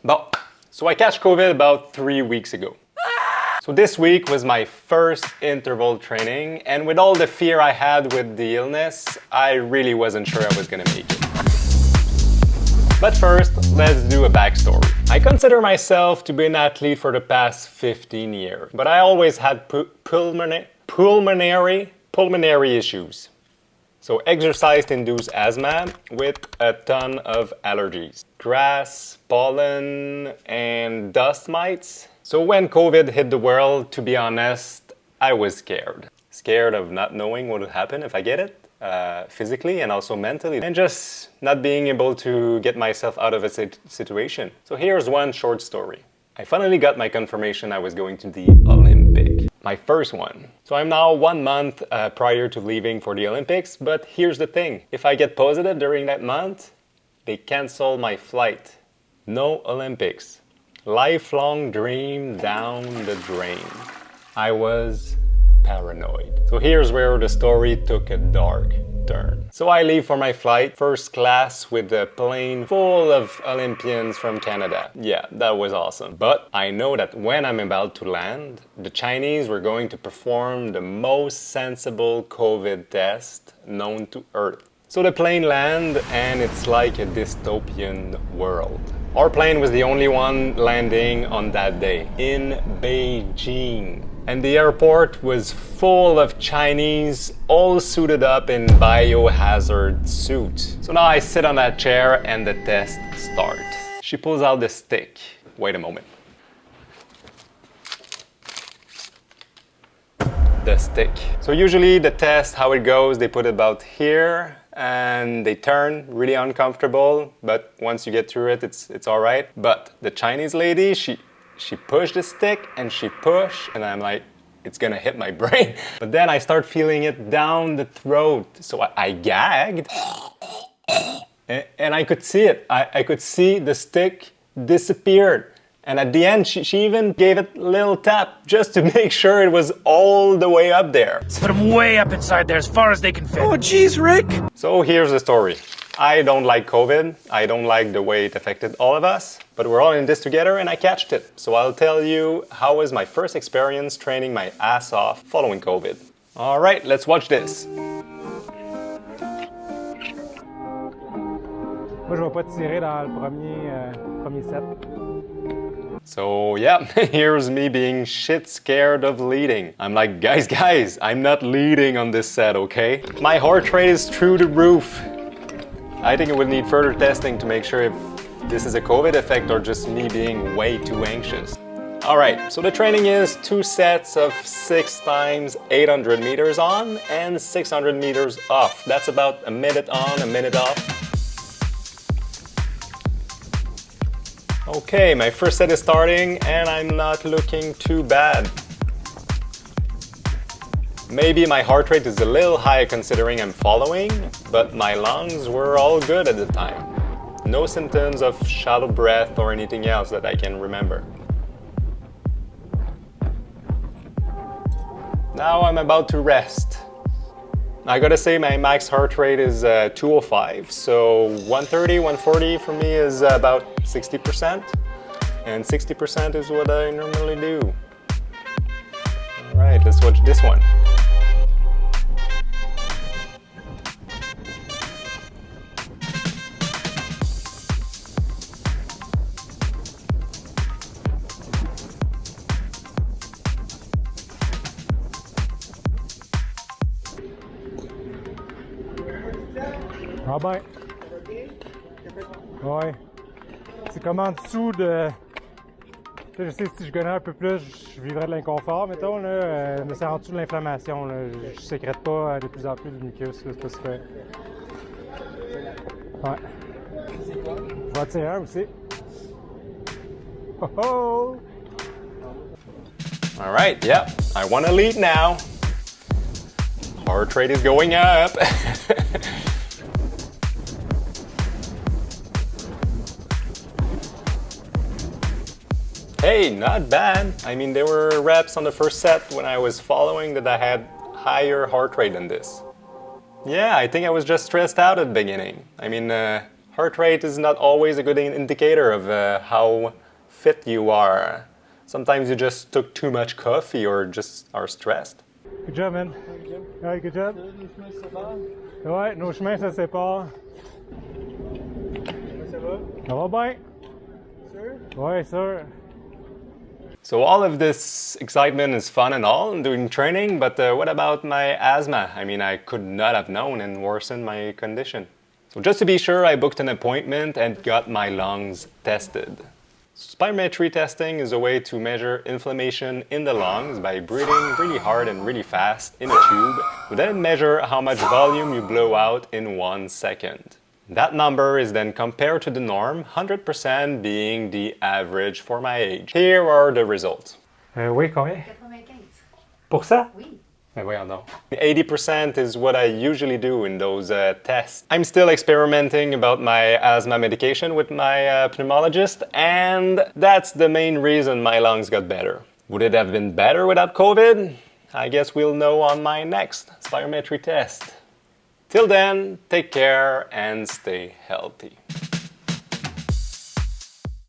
Bon, so I catch COVID about 3 weeks ago. So this week was my first interval training, and with all the fear I had with the illness, I really wasn't sure I was gonna make it. But first, let's do a backstory. I consider myself to be an athlete for the past 15 years, but I always had pulmonary issues. So exercise-induced asthma with a ton of allergies. Grass, pollen, and dust mites. So when COVID hit the world, to be honest, I was scared. Scared of not knowing what would happen if I get it, physically and also mentally, and just not being able to get myself out of a situation. So here's one short story. I finally got my confirmation I was going to the Olympic. My first one. So I'm now 1 month prior to leaving for the Olympics, but here's the thing. If I get positive during that month, they cancel my flight. No Olympics. Lifelong dream down the drain. I was paranoid. So here's where the story took a dark turn. So I leave for my flight, first class with a plane full of Olympians from Canada. Yeah, that was awesome. But I know that when I'm about to land, the Chinese were going to perform the most sensible COVID test known to Earth. So the plane lands and it's like a dystopian world. Our plane was the only one landing on that day in Beijing. And the airport was full of Chinese, all suited up in biohazard suits. So now I sit on that chair and the test starts. She pulls out the stick. Wait a moment. The stick. So usually the test, how it goes, they put it about here and they turn really uncomfortable. But once you get through it, it's all right. But the Chinese lady, she pushed the stick and she pushed and I'm like, it's gonna hit my brain. But then I start feeling it down the throat. So I gagged and I could see it. I could see the stick disappeared. And at the end, she even gave it a little tap just to make sure it was all the way up there. It's from way up inside there as far as they can fit. Oh, geez, Rick. So here's the story. I don't like COVID. I don't like the way it affected all of us, but we're all in this together and I catched it. So I'll tell you how was my first experience training my ass off following COVID. All right, let's watch this. Moi, je vais pas tirer dans le premier set. So yeah, here's me being shit scared of leading. I'm like, guys, I'm not leading on this set, okay? My heart rate is through the roof. I think it would need further testing to make sure if this is a COVID effect or just me being way too anxious. All right, so the training is 2 sets of 6 times 800 meters on and 600 meters off. That's about a minute on, a minute off. Okay, my first set is starting and I'm not looking too bad. Maybe my heart rate is a little high considering I'm following, but my lungs were all good at the time. No symptoms of shallow breath or anything else that I can remember. Now I'm about to rest. I gotta say my max heart rate is 205, so 130, 140 for me is about 60%, and 60% is what I normally do. All right, let's watch this one. Ah ben. Ouais. C'est comme en dessous de... Je sais que si je connais un peu plus, je vivrais de l'inconfort, mettons, là, mais c'est en dessous de l'inflammation. Je sécrète pas de plus en plus de mucus, c'est pas super. Ouais. Je vais en tirer un aussi. Oh oh! All right, yeah, I want to lead now. Heart rate is going up. Hey, not bad. I mean, there were reps on the first set when I was following that I had higher heart rate than this. Yeah, I think I was just stressed out at the beginning. I mean, Heart rate is not always a good indicator of how fit you are. Sometimes you just took too much coffee or just are stressed. Good job, man. Ouais, good job. Ouais, nos chemins se séparent. Ça va? Ça va bien. Sûr? Ouais, sûr. So all of this excitement is fun and all, doing training, but what about my asthma? I mean, I could not have known and worsened my condition. So just to be sure, I booked an appointment and got my lungs tested. Spirometry testing is a way to measure inflammation in the lungs by breathing really hard and really fast in a tube. We then measure how much volume you blow out in 1 second. That number is then compared to the norm, 100% being the average for my age. Here are the results. Oui, combien? 95. Pour ça? Oui. Mais voyons donc. 80% is what I usually do in those tests. I'm still experimenting about my asthma medication with my pneumologist, and that's the main reason my lungs got better. Would it have been better without COVID? I guess we'll know on my next spirometry test. Till then, take care and stay healthy.